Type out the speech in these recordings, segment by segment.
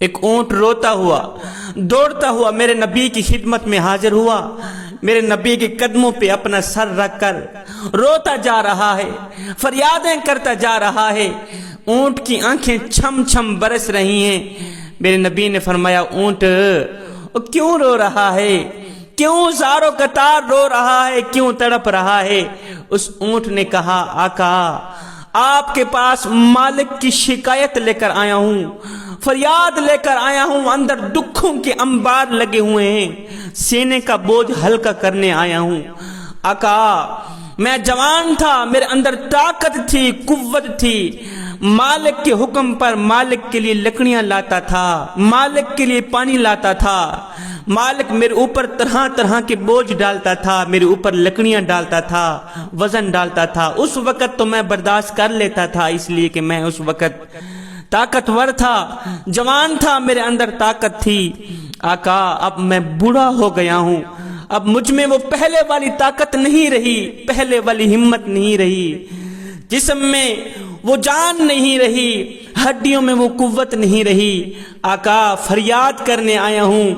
ایک اونٹ روتا ہوا دوڑتا ہوا میرے نبی کی خدمت میں حاضر ہوا، میرے نبی کے قدموں پہ اپنا سر رکھ کر روتا جا رہا ہے، فریادیں کرتا جا رہا ہے، اونٹ کی آنکھیں چھم چھم برس رہی ہیں۔ میرے نبی نے فرمایا، اونٹ کیوں رو رہا ہے؟ کیوں زارو قطار رو رہا ہے؟ کیوں تڑپ رہا ہے؟ اس اونٹ نے کہا، آقا آپ کے پاس مالک کی شکایت لے کر آیا ہوں، فریاد لے کر آیا ہوں، اندر دکھوں کے انبار لگے ہوئے ہیں، سینے کا بوجھ ہلکا کرنے آیا ہوں۔ آقا میں جوان تھا، میرے اندر طاقت تھی، قوت تھی، مالک کے حکم پر مالک کے لیے لکڑیاں لاتا تھا، مالک کے لیے پانی لاتا تھا، مالک میرے اوپر طرح طرح کے بوجھ ڈالتا تھا، میرے اوپر لکڑیاں ڈالتا تھا، وزن ڈالتا تھا۔ اس وقت تو میں برداشت کر لیتا تھا، اس لیے کہ میں اس وقت طاقتور تھا، جوان تھا، میرے اندر طاقت تھی۔ آقا اب میں بوڑھا ہو گیا ہوں، اب مجھ میں وہ پہلے والی طاقت نہیں رہی، پہلے والی ہمت نہیں رہی، جسم میں وہ جان نہیں رہی، ہڈیوں میں وہ قوت نہیں رہی۔ آقا فریاد کرنے آیا ہوں،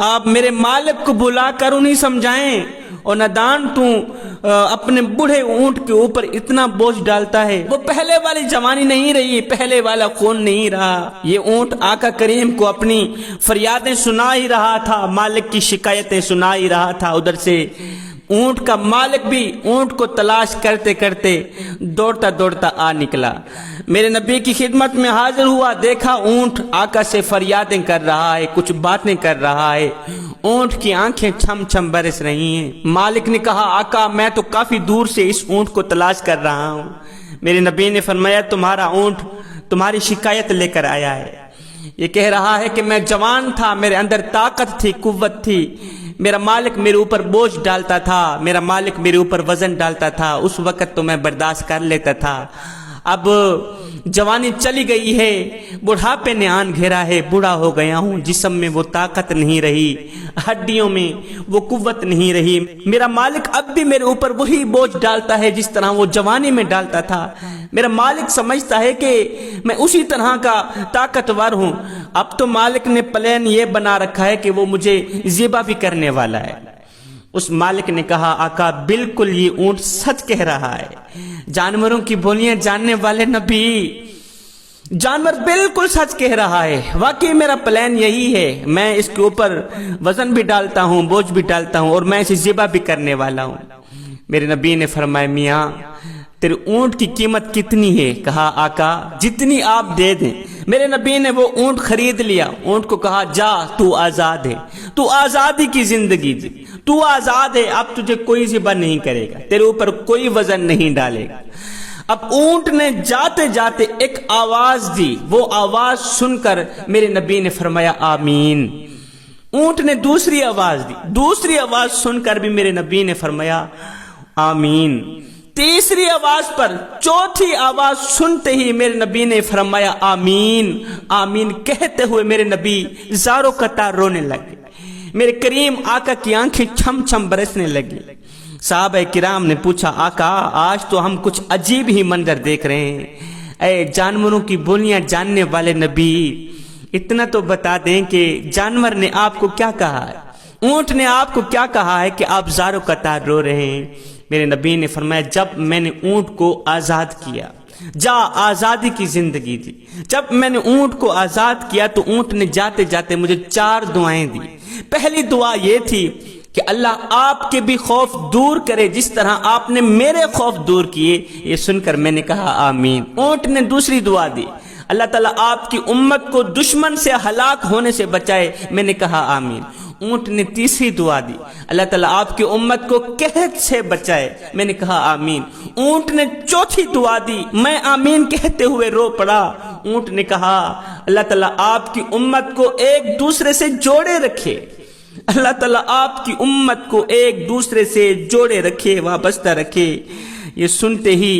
آپ میرے مالک کو بلا کر انہیں سمجھائیں، اور نادان تو اپنے بوڑھے اونٹ کے اوپر اتنا بوجھ ڈالتا ہے، وہ پہلے والی جوانی نہیں رہی، پہلے والا خون نہیں رہا۔ یہ اونٹ آقا کریم کو اپنی فریادیں سنا ہی رہا تھا، مالک کی شکایتیں سنا ہی رہا تھا۔ ادھر سے اونٹ کا مالک بھی اونٹ کو تلاش کرتے کرتے دوڑتا دوڑتا آ نکلا، میرے نبی کی خدمت میں حاضر ہوا، دیکھا اونٹ آقا سے فریادیں کر رہا ہے، کچھ باتیں کر رہا ہے، اونٹ کی آنکھیں چھم چھم برس رہی ہیں۔ مالک نے کہا، آقا میں تو کافی دور سے اس اونٹ کو تلاش کر رہا ہوں۔ میرے نبی نے فرمایا، تمہارا اونٹ تمہاری شکایت لے کر آیا ہے، یہ کہہ رہا ہے کہ میں جوان تھا، میرے اندر طاقت تھی، قوت تھی، میرا مالک میرے اوپر بوجھ ڈالتا تھا، میرا مالک میرے اوپر وزن ڈالتا تھا، اس وقت تو میں برداشت کر لیتا تھا، اب جوانی چلی گئی ہے، بڑھاپے نے آن گھیرا ہے، بوڑھا ہو گیا ہوں، جسم میں وہ طاقت نہیں رہی، ہڈیوں میں وہ قوت نہیں رہی، میرا مالک اب بھی میرے اوپر وہی بوجھ ڈالتا ہے جس طرح وہ جوانی میں ڈالتا تھا، میرا مالک سمجھتا ہے کہ میں اسی طرح کا طاقتور ہوں۔ اب تو مالک نے پلان یہ بنا رکھا ہے کہ وہ مجھے ذبح بھی کرنے والا ہے۔ اس مالک نے کہا، آقا بالکل یہ اونٹ سچ کہہ رہا ہے، جانوروں کی بولیاں جاننے والے نبی، جانور بالکل سچ کہہ رہا ہے، واقعی میرا پلان یہی ہے، میں اس کے اوپر وزن بھی ڈالتا ہوں، بوجھ بھی ڈالتا ہوں، اور میں اسے ذبح بھی کرنے والا ہوں۔ میرے نبی نے فرمایا، میاں تیرے اونٹ کی قیمت کتنی ہے؟ کہا، آقا جتنی آپ دے دیں۔ میرے نبی نے وہ اونٹ خرید لیا، اونٹ کو کہا، جا تو آزاد ہے، تو آزادی کی زندگی جی، تو آزاد ہے، اب تجھے کوئی ذبح نہیں کرے گا، تیرے اوپر کوئی وزن نہیں ڈالے گا۔ اب اونٹ نے جاتے جاتے ایک آواز دی، وہ آواز سن کر میرے نبی نے فرمایا، آمین۔ اونٹ نے دوسری آواز دی، دوسری آواز سن کر بھی میرے نبی نے فرمایا، آمین۔ تیسری آواز پر چوتھی آواز سنتے ہی میرے نبی نے فرمایا، آمین آمین کہتے ہوئے میرے نبی زاروں قطار رونے لگے، میرے کریم آقا کی آنکھیں چھم چھم برسنے لگی۔ صحابہ کرام نے پوچھا، آقا آج تو ہم کچھ عجیب ہی منظر دیکھ رہے ہیں، اے جانوروں کی بولیاں جاننے والے نبی، اتنا تو بتا دیں کہ جانور نے آپ کو کیا کہا ہے، اونٹ نے آپ کو کیا کہا ہے کہ آپ زاروں قطار رو رہے ہیں؟ میرے نبی نے فرمایا، جب میں نے اونٹ کو آزاد کیا، جا آزادی کی زندگی دی، جب میں نے اونٹ کو آزاد کیا تو اونٹ نے جاتے جاتے مجھے 4 دعائیں دی۔ پہلی دعا یہ تھی کہ اللہ آپ کے بھی خوف دور کرے جس طرح آپ نے میرے خوف دور کیے۔ یہ سن کر میں نے کہا، آمین۔ اونٹ نے دوسری دعا دی، اللہ تعالیٰ آپ کی امت کو دشمن سے ہلاک ہونے سے بچائے، میں نے کہا، آمین۔ اونٹ نے تیسری دعا دی، اللہ تعالیٰ آپ کی امت کو قحط سے بچائے، میں نے کہا، آمین۔ اونٹ نے چوتھی دعا دی، میں آمین کہتے ہوئے رو پڑا۔ اونٹ نے کہا، اللہ تعالیٰ آپ کی امت کو ایک دوسرے سے جوڑے رکھے، اللہ تعالیٰ آپ کی امت کو ایک دوسرے سے جوڑے رکھے، وابستہ رکھے۔ یہ سنتے ہی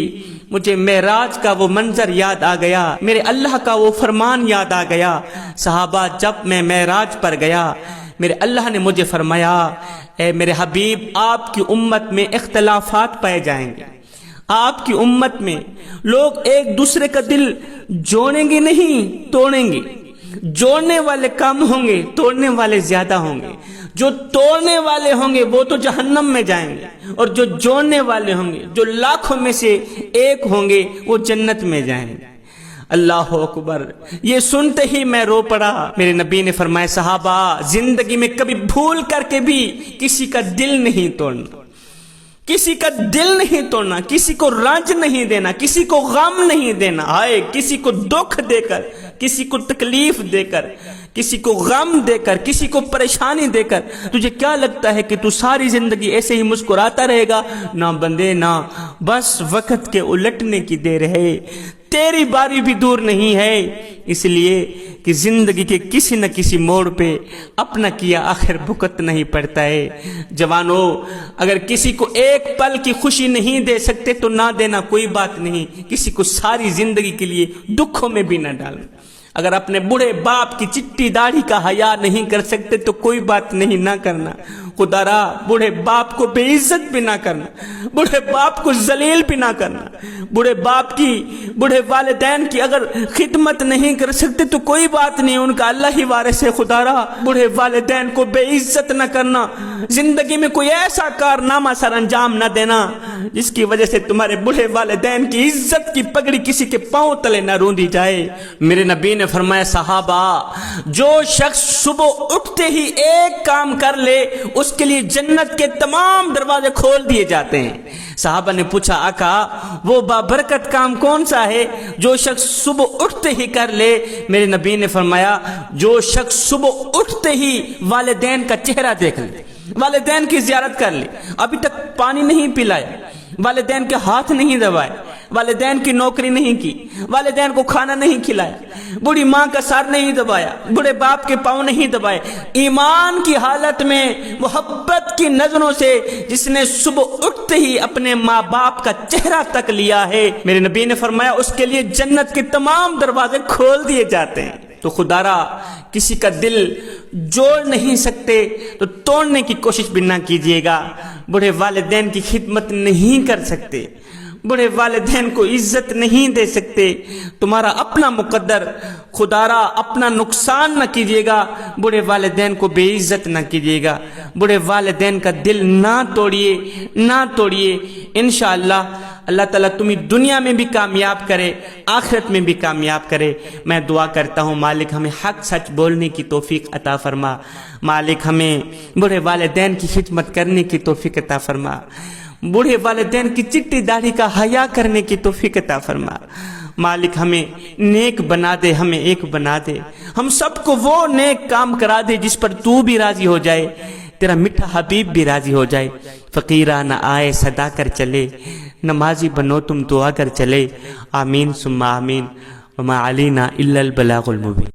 مجھے معراج کا وہ منظر یاد آ گیا، میرے اللہ کا وہ فرمان یاد آ گیا۔ صحابہ جب میں معراج پر گیا، میرے اللہ نے مجھے فرمایا، اے میرے حبیب آپ کی امت میں اختلافات پائے جائیں گے، آپ کی امت میں لوگ ایک دوسرے کا دل جوڑیں گے نہیں توڑیں گے، جوڑنے والے کم ہوں گے، توڑنے والے زیادہ ہوں گے۔ جو توڑنے والے ہوں گے وہ تو جہنم میں جائیں گے، اور جو جوڑنے والے ہوں گے، جو لاکھوں میں سے ایک ہوں گے، وہ جنت میں جائیں گے۔ اللہ اکبر! یہ سنتے ہی میں رو پڑا۔ میرے نبی نے فرمایا صحابہ، زندگی میں کبھی بھول کر کے بھی کسی کا دل نہیں توڑنا، کسی کا دل نہیں توڑنا، کسی کو رنج نہیں دینا، کسی کو غم نہیں دینا۔ ہائے، کسی کو دکھ دے کر، کسی کو تکلیف دے کر، کسی کو غم دے کر، کسی کو پریشانی دے کر تجھے کیا لگتا ہے کہ تو ساری زندگی ایسے ہی مسکراتا رہے گا؟ نہ بندے نہ، بس وقت کے الٹنے کی دیر ہے، تیری باری بھی دور نہیں ہے۔ اس لیے کہ زندگی کے کسی نہ کسی موڑ پہ اپنا کیا آخر بھگت نہیں پڑتا ہے۔ جوانوں، اگر کسی کو ایک پل کی خوشی نہیں دے سکتے تو نہ دینا، کوئی بات نہیں۔ کسی کو ساری زندگی کے لیے دکھوں میں بھی نہ ڈالنا۔ اگر اپنے بوڑھے باپ کی چٹی داڑھی کا حیا نہیں کر سکتے تو کوئی بات نہیں، نہ کرنا۔ خدا را، بوڑھے باپ کو بے عزت بھی نہ کرنا، بوڑھے باپ کو ذلیل بھی نہ کرنا۔ بوڑھے باپ کی، بوڑھے والدین کی اگر خدمت نہیں کر سکتے تو کوئی بات نہیں، ان کا اللہ ہی وارث ہے۔ خدا را، بوڑھے والدین کو بے عزت نہ کرنا۔ زندگی میں کوئی ایسا کارنامہ سر انجام نہ دینا جس کی وجہ سے تمہارے بوڑھے والدین کی عزت کی پگڑی کسی کے پاؤں تلے نہ روندی جائے۔ میرے نبی نے فرمایا صحابہ، جو شخص صبح اٹھتے ہی ایک کام کر لے اس کے لیے جنت کے تمام دروازے کھول دیے جاتے ہیں۔ صحابہ نے پوچھا آقا، وہ بابرکت کام کون سا ہے جو شخص صبح اٹھتے ہی کر لے؟ میرے نبی نے فرمایا، جو شخص صبح اٹھتے ہی والدین کا چہرہ دیکھ لے، والدین کی زیارت کر لے، ابھی تک پانی نہیں پلایا، والدین کے ہاتھ نہیں دبائے، والدین کی نوکری نہیں کی، والدین کو کھانا نہیں کھلایا، بوڑھی ماں کا سر نہیں دبایا، بوڑھے باپ کے پاؤں نہیں دبائے، ایمان کی حالت میں محبت کی نظروں سے جس نے صبح اٹھتے ہی اپنے ماں باپ کا چہرہ تک لیا ہے، میرے نبی نے فرمایا اس کے لیے جنت کے تمام دروازے کھول دیے جاتے ہیں۔ تو خدا را، کسی کا دل جوڑ نہیں سکتے تو توڑنے کی کوشش بھی نہ کیجیے گا۔ بوڑھے والدین کی خدمت نہیں کر سکتے، بڑے والدین کو عزت نہیں دے سکتے، تمہارا اپنا مقدر، خدا را اپنا نقصان نہ کیجیے گا، بڑے والدین کو بے عزت نہ کیجیے گا، بڑے والدین کا دل نہ توڑیے، نہ توڑیے۔ انشاءاللہ اللہ تعالیٰ تمہیں دنیا میں بھی کامیاب کرے، آخرت میں بھی کامیاب کرے۔ میں دعا کرتا ہوں مالک ہمیں حق سچ بولنے کی توفیق عطا فرما، مالک ہمیں بڑے والدین کی خدمت کرنے کی توفیق عطا فرما، بوڑھے والدین کی چٹی داڑھی کا حیا کرنے کی توفیق عطا فرما۔ مالک ہمیں نیک بنا دے، ہمیں ایک بنا دے، ہم سب کو وہ نیک کام کرا دے جس پر تو بھی راضی ہو جائے، تیرا میٹھا حبیب بھی راضی ہو جائے۔ فقیرانہ آئے صدا کر چلے، نمازی بنو تم دعا کر چلے، آمین ثم آمین، وما علینا الا البلاغ المبین۔